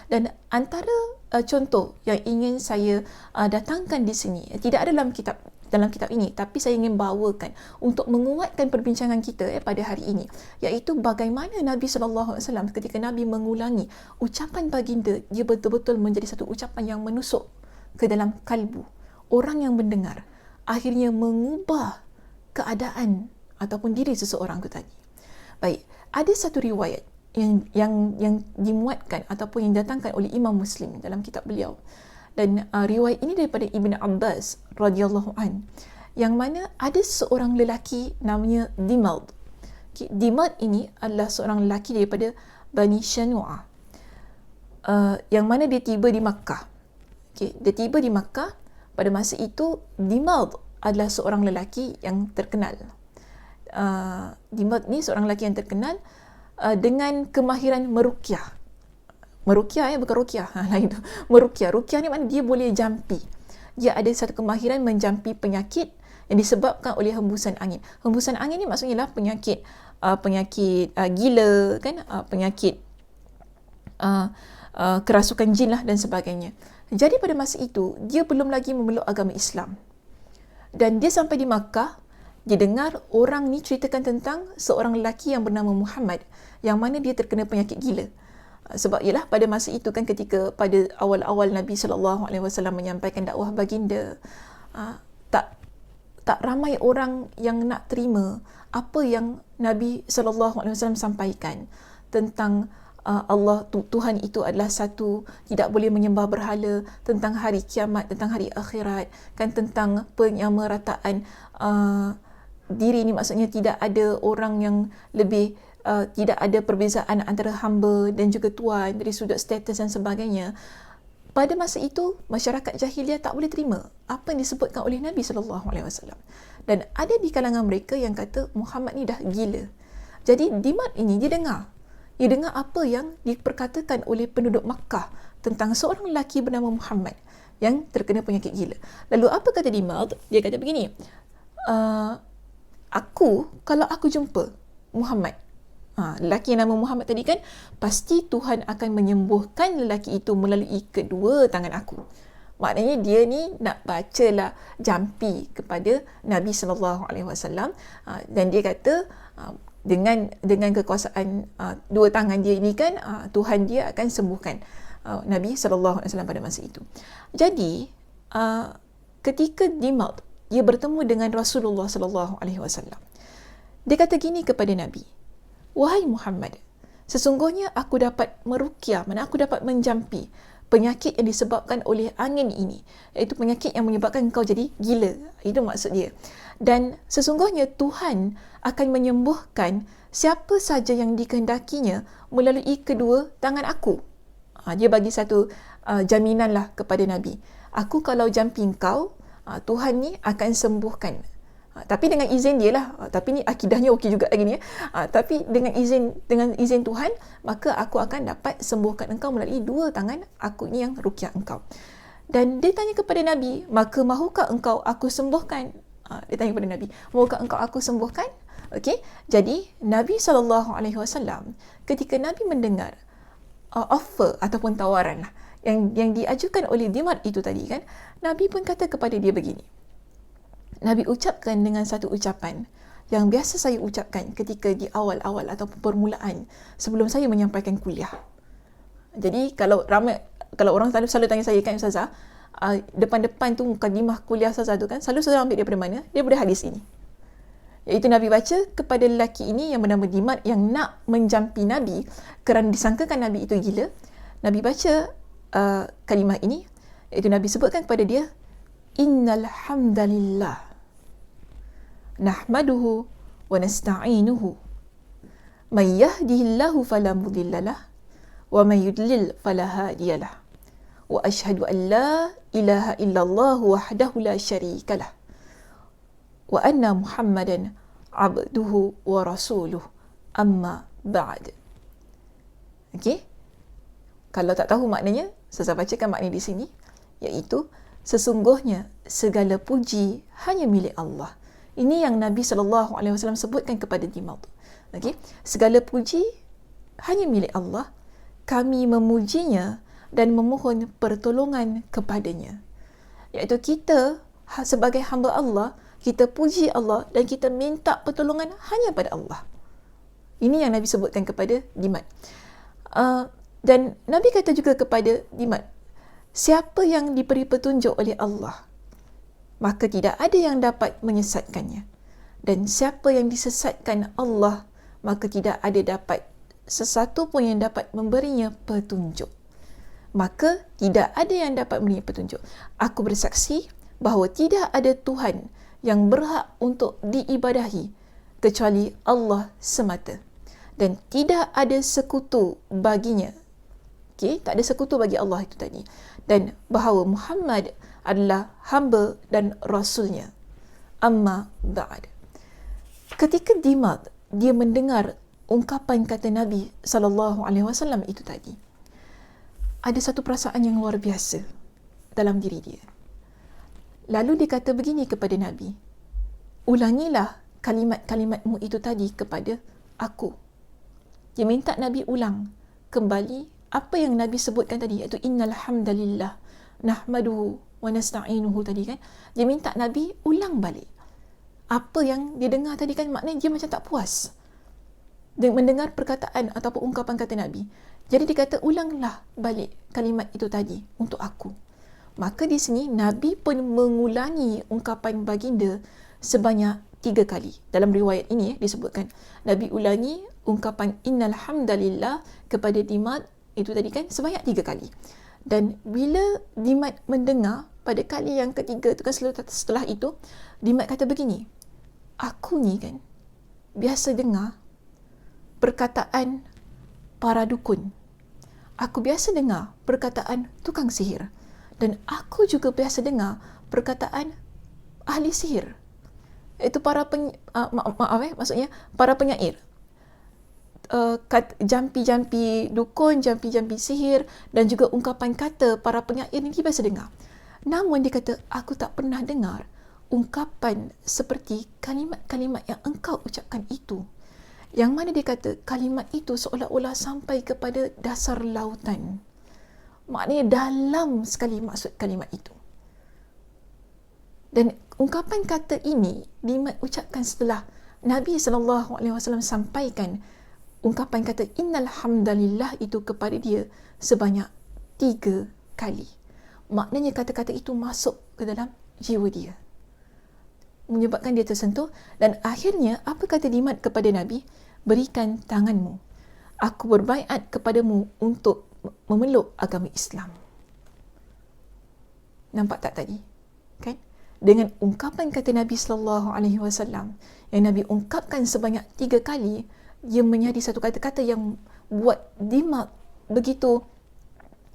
Dan antara contoh yang ingin saya datangkan di sini, tidak ada dalam kitab ini, tapi saya ingin bawakan untuk menguatkan perbincangan kita pada hari ini, iaitu bagaimana Nabi SAW ketika Nabi mengulangi ucapan baginda, dia betul-betul menjadi satu ucapan yang menusuk ke dalam kalbu orang yang mendengar, akhirnya mengubah keadaan ataupun diri seseorang itu tadi. Baik, ada satu riwayat yang dimuatkan ataupun yang datangkan oleh Imam Muslim dalam kitab beliau. Dan riwayat ini daripada Ibn Abbas radhiyallahu an, yang mana ada seorang lelaki namanya Dimad. Dimad ini adalah seorang lelaki daripada Bani Shanu'ah, yang mana dia tiba di Makkah. Dia tiba di Makkah. Pada masa itu Dimad adalah seorang lelaki yang terkenal. Dimad ni seorang lelaki yang terkenal dengan kemahiran meruqyah. Meruqyah bukan ruqyah, lain tu. Meruqyah. Ruqyah ni maknanya dia boleh jampi. Dia ada satu kemahiran menjampi penyakit yang disebabkan oleh hembusan angin. Hembusan angin ni maksudnya lah penyakit gila kan, penyakit kerasukan jin lah dan sebagainya. Jadi pada masa itu dia belum lagi memeluk agama Islam. Dan dia sampai di Makkah, dia dengar orang ni ceritakan tentang seorang lelaki yang bernama Muhammad, yang mana dia terkena penyakit gila. Sebab ialah pada masa itu kan, ketika pada awal-awal Nabi SAW menyampaikan dakwah baginda, tak ramai orang yang nak terima apa yang Nabi SAW sampaikan tentang Allah, Tuhan itu adalah satu, tidak boleh menyembah berhala, tentang hari kiamat, tentang hari akhirat, kan, tentang penyamarataan diri ni, maksudnya tidak ada orang yang lebih, tidak ada perbezaan antara hamba dan juga tuan dari sudut status dan sebagainya. Pada masa itu masyarakat jahiliah tak boleh terima apa yang disebutkan oleh Nabi SAW. Dan ada di kalangan mereka yang kata Muhammad ni dah gila. Jadi Dimad ini dia dengar apa yang diperkatakan oleh penduduk Makkah tentang seorang lelaki bernama Muhammad yang terkena penyakit gila. Lalu apa kata Dimad? Dia kata begini, kalau aku jumpa Muhammad, lelaki yang nama Muhammad tadi kan, pasti Tuhan akan menyembuhkan lelaki itu melalui kedua tangan aku. Maknanya dia ni nak bacalah jampi kepada Nabi SAW, dan dia kata dengan kekuasaan dua tangan dia ini kan, Tuhan dia akan sembuhkan Nabi SAW pada masa itu. Jadi ketika Dimad dia bertemu dengan Rasulullah SAW, Dia kata gini kepada Nabi, "Wahai Muhammad, sesungguhnya aku dapat meruqyah, mana aku dapat menjampi penyakit yang disebabkan oleh angin ini, iaitu penyakit yang menyebabkan engkau jadi gila." Itu maksud dia. Dan sesungguhnya Tuhan akan menyembuhkan siapa saja yang dikehendakinya melalui kedua tangan aku. Dia bagi satu jaminan lah kepada Nabi. Aku kalau jampi engkau, Tuhan ni akan sembuhkan. Tapi dengan izin dia lah. Tapi ni akidahnya okey juga lagi ni. Tapi dengan izin Tuhan, maka aku akan dapat sembuhkan engkau melalui dua tangan aku ni yang ruqyah engkau. Dan dia tanya kepada Nabi, maka mahukah engkau aku sembuhkan? Dia tanya kepada Nabi, mahukah engkau aku sembuhkan? Okey. Jadi Nabi SAW, ketika Nabi mendengar offer ataupun tawaran lah, yang diajukan oleh Dimad itu tadi kan, Nabi pun kata kepada dia begini. Nabi ucapkan dengan satu ucapan yang biasa saya ucapkan ketika di awal-awal ataupun permulaan sebelum saya menyampaikan kuliah. Jadi kalau orang selalu tanya saya kan, Ustazah, depan-depan tu mukadimah kuliah Ustazah tu kan, selalu saya ambil daripada mana? Daripada hadis ini. Iaitu Nabi baca kepada lelaki ini yang bernama Dimad yang nak menjampi Nabi kerana disangkakan Nabi itu gila. Nabi baca kalimah ini, iaitu Nabi sebutkan kepada dia, Innal hamdalillah nahmaduhu wa nasta'inuhu may yahdihillahu fala mudhillalah wa may yudlil fala hadiyalah wa ashhadu an la ilaha illallah wahdahu la syarikalah wa anna Muhammadan abduhu wa rasuluh amma ba'd. Okey? Kalau tak tahu maknanya, saya bacakan makna di sini, iaitu sesungguhnya segala puji hanya milik Allah. Ini yang Nabi SAW sebutkan kepada Dimad. Okey? Segala puji hanya milik Allah. Kami memujinya dan memohon pertolongan kepadanya. Iaitu kita sebagai hamba Allah, kita puji Allah dan kita minta pertolongan hanya pada Allah. Ini yang Nabi sebutkan kepada Dimad. Dan Nabi kata juga kepada Dimad, siapa yang diberi petunjuk oleh Allah, maka tidak ada yang dapat menyesatkannya. Dan siapa yang disesatkan Allah, maka tidak ada dapat sesuatu pun yang dapat memberinya petunjuk. Maka tidak ada yang dapat memberinya petunjuk. Aku bersaksi bahawa tidak ada Tuhan yang berhak untuk diibadahi kecuali Allah semata. Dan tidak ada sekutu baginya. Okay? Tak ada sekutu bagi Allah itu tadi. Dan bahawa Muhammad adalah hamba dan rasulnya. Amma ba'd. Ketika Dimad dia mendengar ungkapan kata Nabi SAW itu tadi, ada satu perasaan yang luar biasa dalam diri dia. Lalu dia kata begini kepada Nabi, ulangilah kalimat-kalimatmu itu tadi kepada aku. Dia minta Nabi ulang kembali apa yang Nabi sebutkan tadi, iaitu innal hamdalillah nahmaduhu wa nasta'inuhu tadi kan. Dia minta Nabi ulang balik apa yang dia dengar tadi kan. Maknanya dia macam tak puas dia mendengar perkataan ataupun ungkapan kata Nabi. Jadi dia kata ulanglah balik kalimat itu tadi untuk aku. Maka di sini Nabi pun mengulangi ungkapan baginda sebanyak 3 kali. Dalam riwayat ini disebutkan Nabi ulangi ungkapan innal hamdalillah kepada Dimad itu tadi kan sebanyak 3 kali. Dan bila Dimad mendengar pada kali yang ketiga tu kan, setelah itu Dimad kata begini, aku ni kan biasa dengar perkataan para dukun. Aku biasa dengar perkataan tukang sihir. Dan aku juga biasa dengar perkataan ahli sihir. Itu para maksudnya para penyair. Jampi-jampi dukun, jampi-jampi sihir dan juga ungkapan kata para penyair ini biasa dengar. Namun dia kata, aku tak pernah dengar ungkapan seperti kalimat-kalimat yang engkau ucapkan itu. Yang mana dia kata kalimat itu seolah-olah sampai kepada dasar lautan. Maknanya dalam sekali maksud kalimat itu. Dan ungkapan kata ini Dimad ucapkan setelah Nabi SAW sampaikan ungkapan kata innal hamdalillah itu kepada dia sebanyak 3 kali. Maknanya kata-kata itu masuk ke dalam jiwa dia. menyebabkan dia tersentuh. Dan akhirnya apa kata jimat kepada Nabi? Berikan tanganmu, aku berbaiat kepadamu untuk memeluk agama Islam. Nampak tak tadi? Kan? Dengan ungkapan kata Nabi SAW yang Nabi ungkapkan sebanyak 3 kali, ia menjadi satu kata-kata yang buat Dimak begitu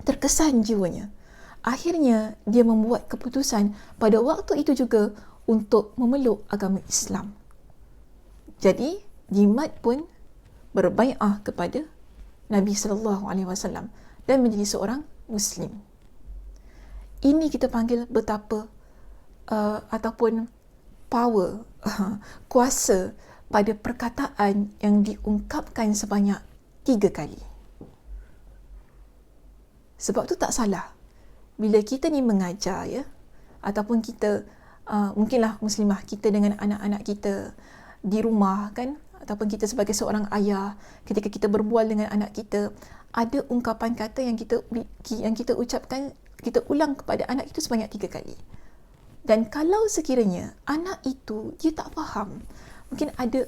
terkesan jiwanya. Akhirnya dia membuat keputusan pada waktu itu juga untuk memeluk agama Islam. Jadi Jimat pun berbai'ah kepada Nabi SAW dan menjadi seorang Muslim. Ini kita panggil betapa ataupun power, kuasa pada perkataan yang diungkapkan sebanyak 3 kali. Sebab tu tak salah bila kita ni mengajar, ya, ataupun kita mungkinlah muslimah, kita dengan anak-anak kita di rumah kan, ataupun kita sebagai seorang ayah, ketika kita berbual dengan anak kita, ada ungkapan kata yang kita ucapkan, kita ulang kepada anak itu sebanyak 3 kali. Dan kalau sekiranya anak itu dia tak faham, mungkin ada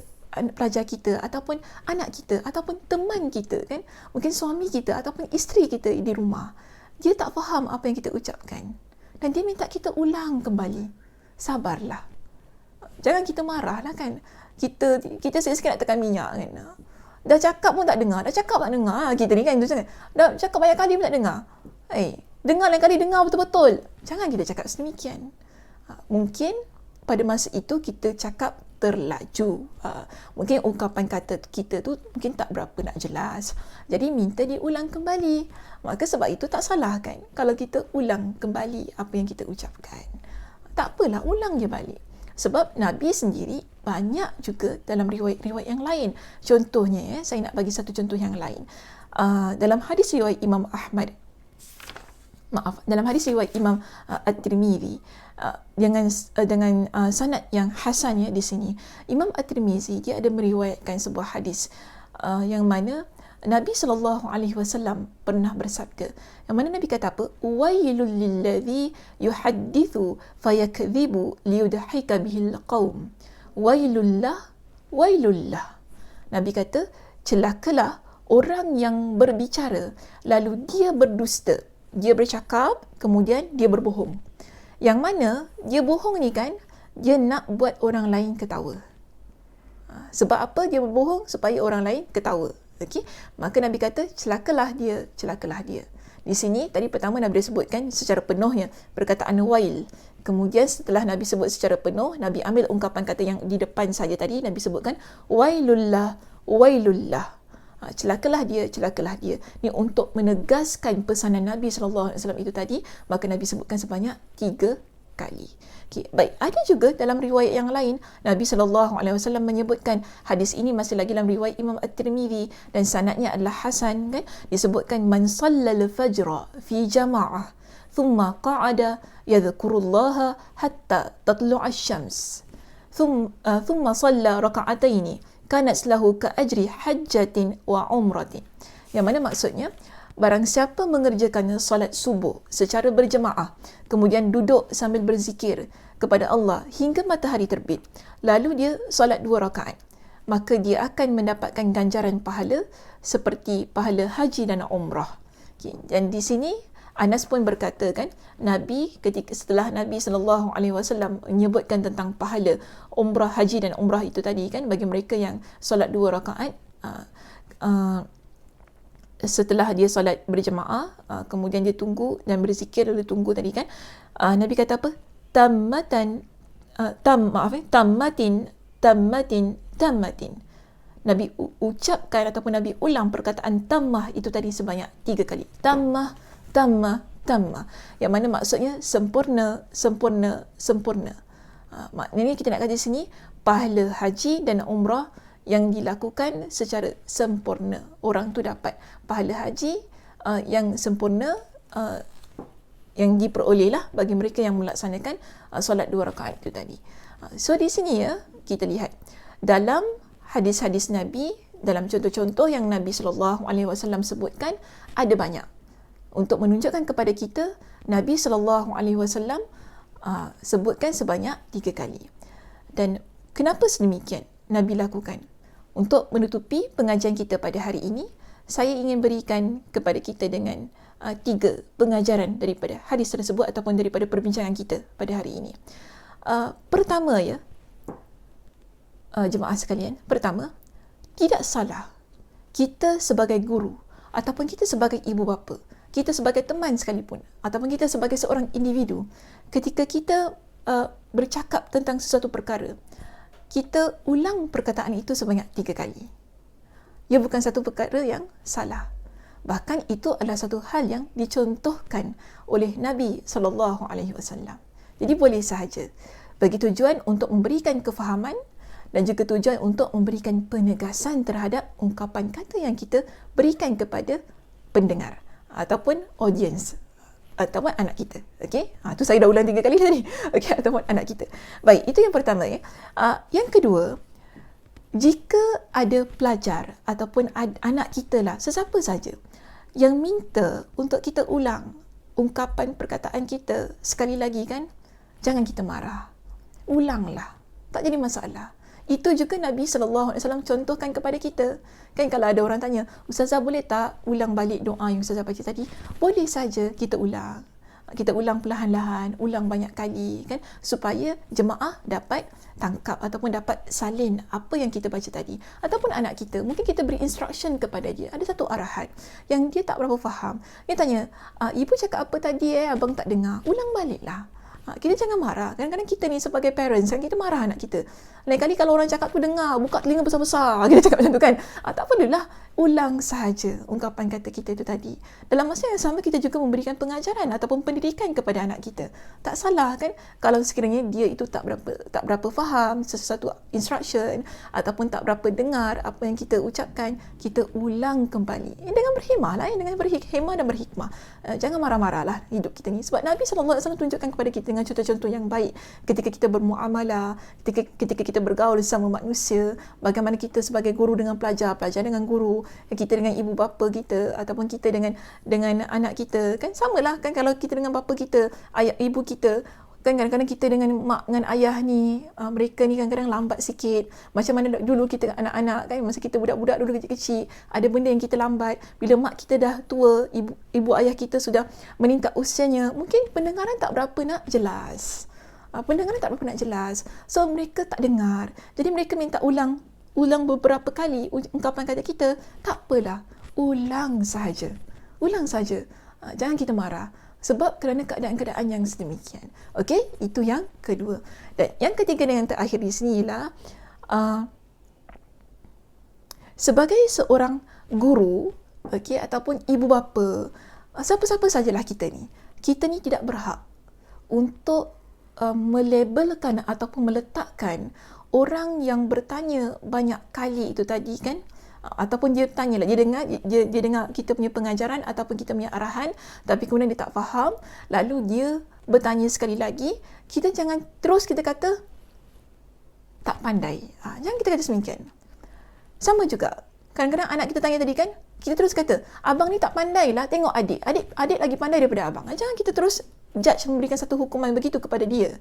pelajar kita ataupun anak kita ataupun teman kita kan, mungkin suami kita ataupun isteri kita di rumah, dia tak faham apa yang kita ucapkan dan dia minta kita ulang kembali, sabarlah, jangan kita marah lah kan. Kita sikit-sikit nak tekan minyak kan, dah cakap pun tak dengar, kita ni kan tu kan, dah cakap banyak kali pun tak dengar. Dengar lain kali, dengar betul-betul, jangan kita cakap sedemikian. Mungkin pada masa itu kita cakap terlaju, mungkin ungkapan kata kita tu mungkin tak berapa nak jelas, jadi minta diulang kembali. Maka sebab itu tak salah kan kalau kita ulang kembali apa yang kita ucapkan. Tak apalah, ulang je balik. Sebab Nabi sendiri banyak juga dalam riwayat-riwayat yang lain. Contohnya, saya nak bagi satu contoh yang lain. Dalam hadis riwayat Imam Ahmad, dalam hadis riwayat Imam At-Tirmizi, dengan sanad yang hasan, ya, di sini Imam At-Tirmizi dia ada meriwayatkan sebuah hadis yang mana Nabi SAW pernah bersabda, yang mana Nabi kata apa? Wailul lilladzi yuhaddithu fayakdhibu liyudhika bihil qaum. Wailullah. Nabi kata, celakalah orang yang berbicara lalu dia berdusta. Dia bercakap kemudian dia berbohong. Yang mana dia bohong ni kan, dia nak buat orang lain ketawa. Sebab apa dia berbohong? Supaya orang lain ketawa. Okey, maka Nabi kata celakalah dia. Di sini tadi pertama Nabi sebutkan secara penuhnya perkataan wail. Kemudian setelah Nabi sebut secara penuh, Nabi ambil ungkapan kata yang di depan saja tadi, Nabi sebutkan wailullah. Celakalah dia. Ni untuk menegaskan pesanan Nabi SAW itu tadi, maka Nabi sebutkan sebanyak 3 kali. Okay, baik, ada juga dalam riwayat yang lain Nabi SAW menyebutkan, hadis ini masih lagi dalam riwayat Imam At-Tirmizi dan sanadnya adalah hasan kan, disebutkan man sallal fajra fi jama'ah thumma qa'ada yadhkurullaha hatta tatlu'a asy-syams thumma salla raka'ataini kanat lahu ka ajri hajjatin wa umratin. Yang mana maksudnya, barang siapa mengerjakan solat subuh secara berjemaah, kemudian duduk sambil berzikir kepada Allah hingga matahari terbit, lalu dia solat 2 rakaat, maka dia akan mendapatkan ganjaran pahala seperti pahala haji dan umrah. Okay. Dan di sini Anas pun berkata kan, Nabi setelah Nabi SAW menyebutkan tentang pahala umrah, haji dan umrah itu tadi kan, bagi mereka yang solat 2 rakaat setelah dia solat berjemaah, kemudian dia tunggu dan berzikir lalu tunggu tadi kan, Nabi kata apa? Tammatin. Nabi ucapkan ataupun Nabi ulang perkataan tammah itu tadi sebanyak 3 kali. Tammah. Yang mana maksudnya sempurna. Maknanya kita nak kata sini pahala haji dan umrah yang dilakukan secara sempurna. Orang tu dapat pahala haji yang sempurna, yang diperoleh lah bagi mereka yang melaksanakan solat 2 rakaat itu tadi. So di sini ya, kita lihat dalam hadis-hadis Nabi, dalam contoh-contoh yang Nabi SAW sebutkan, ada banyak untuk menunjukkan kepada kita Nabi SAW sebutkan sebanyak 3 kali. Dan kenapa sedemikian Nabi lakukan? Untuk menutupi pengajian kita pada hari ini, saya ingin berikan kepada kita dengan 3 pengajaran daripada hadis tersebut ataupun daripada perbincangan kita pada hari ini. Pertama jemaah sekalian, pertama, tidak salah kita sebagai guru ataupun kita sebagai ibu bapa, kita sebagai teman sekalipun ataupun kita sebagai seorang individu, ketika kita bercakap tentang sesuatu perkara, kita ulang perkataan itu sebanyak 3 kali. Ia bukan satu perkara yang salah. Bahkan itu adalah satu hal yang dicontohkan oleh Nabi SAW. Jadi boleh sahaja bagi tujuan untuk memberikan kefahaman dan juga tujuan untuk memberikan penegasan terhadap ungkapan kata yang kita berikan kepada pendengar ataupun audience ataupun anak kita. Okey? Itu saya dah ulang 3 kali tadi. Okey, ataupun anak kita. Baik, itu yang pertama ya. Yang kedua, jika ada pelajar ataupun anak kita lah, sesiapa saja yang minta untuk kita ulang ungkapan perkataan kita sekali lagi kan, jangan kita marah. Ulanglah. Tak jadi masalah. Itu juga Nabi SAW contohkan kepada kita. Kan kalau ada orang tanya, Ustazah boleh tak ulang balik doa yang Ustazah baca tadi? Boleh saja kita ulang. Kita ulang perlahan-lahan, ulang banyak kali kan, supaya jemaah dapat tangkap ataupun dapat salin apa yang kita baca tadi. Ataupun anak kita, mungkin kita beri instruction kepada dia, ada satu arahan yang dia tak berapa faham. Dia tanya, ibu cakap apa tadi abang tak dengar, ulang baliklah. Kita jangan marah. Kadang-kadang kita ni sebagai parents kan, kita marah anak kita. Lain kali kalau orang cakap tu dengar, buka telinga besar-besar, kita cakap macam tu kan. Tak perlulah, ulang sahaja ungkapan kata kita itu tadi. Dalam masa yang sama kita juga memberikan pengajaran ataupun pendidikan kepada anak kita. Tak salah kan kalau sekiranya dia itu tak berapa faham sesuatu instruction ataupun tak berapa dengar apa yang kita ucapkan, kita ulang kembali. Dengan berhikmah lah, dengan berhikmah dan berhikmah. Jangan marah-marahlah hidup kita ni. Sebab Nabi SAW tunjukkan kepada kita dengan contoh-contoh yang baik ketika kita bermuamalah, ketika kita bergaul sama manusia, bagaimana kita sebagai guru dengan pelajar, pelajar dengan guru, kita dengan ibu bapa kita ataupun kita dengan anak kita kan, samalah kan. Kalau kita dengan bapa kita, ayah ibu kita kan, kadang-kadang kita dengan mak dengan ayah ni, mereka ni kadang-kadang lambat sikit. Macam mana dulu kita anak-anak kan, masa kita budak-budak dulu kecil-kecil, ada benda yang kita lambat. Bila mak kita dah tua, ibu ayah kita sudah meningkat usianya, mungkin pendengaran tak berapa nak jelas. So mereka tak dengar. Jadi mereka minta ulang beberapa kali ungkapan kata kita. Tak apalah, ulang sahaja. Jangan kita marah. Sebab kerana keadaan-keadaan yang sedemikian. Okey, itu yang kedua. Dan yang ketiga dan yang terakhir di sini ialah sebagai seorang guru, okey, ataupun ibu bapa, siapa-siapa sajalah kita ni tidak berhak untuk melabelkan ataupun meletakkan orang yang bertanya banyak kali itu tadi kan, ataupun dia tanyalah, dia dengar kita punya pengajaran ataupun kita punya arahan, tapi kemudian dia tak faham, lalu dia bertanya sekali lagi, kita jangan terus kita kata tak pandai. Jangan kita kata semikian. Sama juga, kadang-kadang anak kita tanya tadi kan, kita terus kata, abang ni tak pandai lah, tengok adik lagi pandai daripada abang. Jangan kita terus judge, memberikan satu hukuman begitu kepada dia.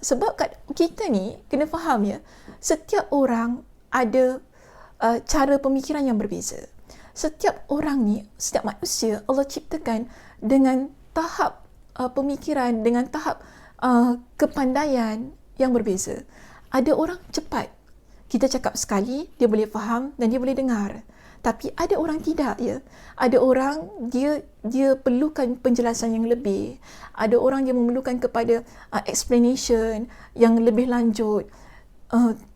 Sebab kita ni kena faham ya, setiap orang ada cara pemikiran yang berbeza. Setiap orang ni, setiap manusia Allah ciptakan dengan tahap pemikiran, dengan tahap kepandaian yang berbeza. Ada orang cepat, kita cakap sekali dia boleh faham dan dia boleh dengar. Tapi ada orang tidak ya. Ada orang dia perlukan penjelasan yang lebih. Ada orang dia memerlukan kepada explanation yang lebih lanjut.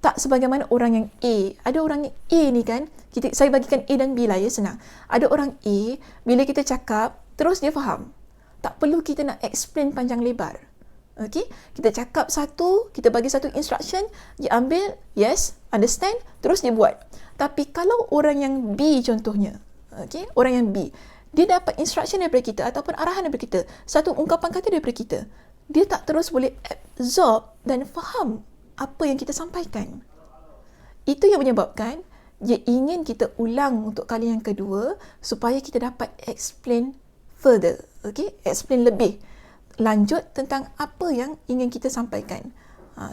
Tak sebagaimana orang yang A. Ada orang yang A ni kan, saya bagikan A dan B lah ya, senang. Ada orang A, bila kita cakap, terus dia faham. Tak perlu kita nak explain panjang lebar. Okay? Kita cakap satu, kita bagi satu instruction, dia ambil, yes, understand, terus dia buat. Tapi kalau orang yang B contohnya, okay? Orang yang B, dia dapat instruction daripada kita ataupun arahan daripada kita, satu ungkapan kata daripada kita, dia tak terus boleh absorb dan faham apa yang kita sampaikan. Itu yang menyebabkan dia ingin kita ulang untuk kali yang kedua supaya kita dapat explain further, okay? Explain lebih lanjut tentang apa yang ingin kita sampaikan.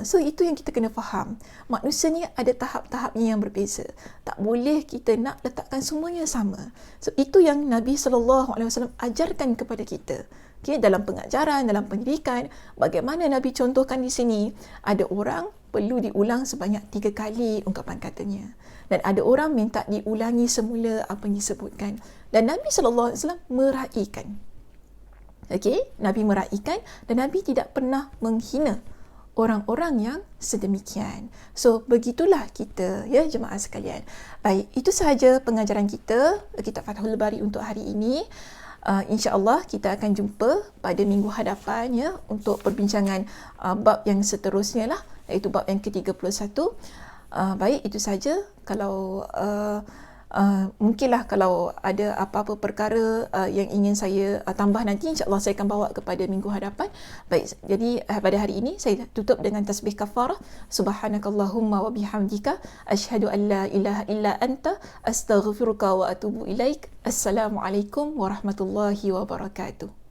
So itu yang kita kena faham. Manusia ni ada tahap-tahapnya yang berbeza. Tak boleh kita nak letakkan semuanya sama. So itu yang Nabi SAW ajarkan kepada kita. Okay, dalam pengajaran, dalam pendidikan, bagaimana Nabi contohkan di sini, ada orang perlu diulang sebanyak 3 kali ungkapan katanya. Dan ada orang minta diulangi semula apa yang disebutkan. Dan Nabi SAW meraihkan. Okay, Nabi meraihkan dan Nabi tidak pernah menghina orang-orang yang sedemikian. So, begitulah kita, ya jemaah sekalian. Baik, itu sahaja pengajaran kita, Kitab Fathul Bari untuk hari ini. InsyaAllah kita akan jumpa pada minggu hadapan, ya, untuk perbincangan bab yang seterusnya lah, iaitu bab yang ke-31. Baik, itu sahaja. Kalau mungkinlah kalau ada apa-apa perkara yang ingin saya tambah nanti, insyaAllah saya akan bawa kepada minggu hadapan. Baik, jadi pada hari ini saya tutup dengan tasbih kafarah. Subhanakallahumma wa bihamdika asyhadu an la ilaha illa anta astaghfiruka wa atubu ilaik. Assalamualaikum warahmatullahi wabarakatuh.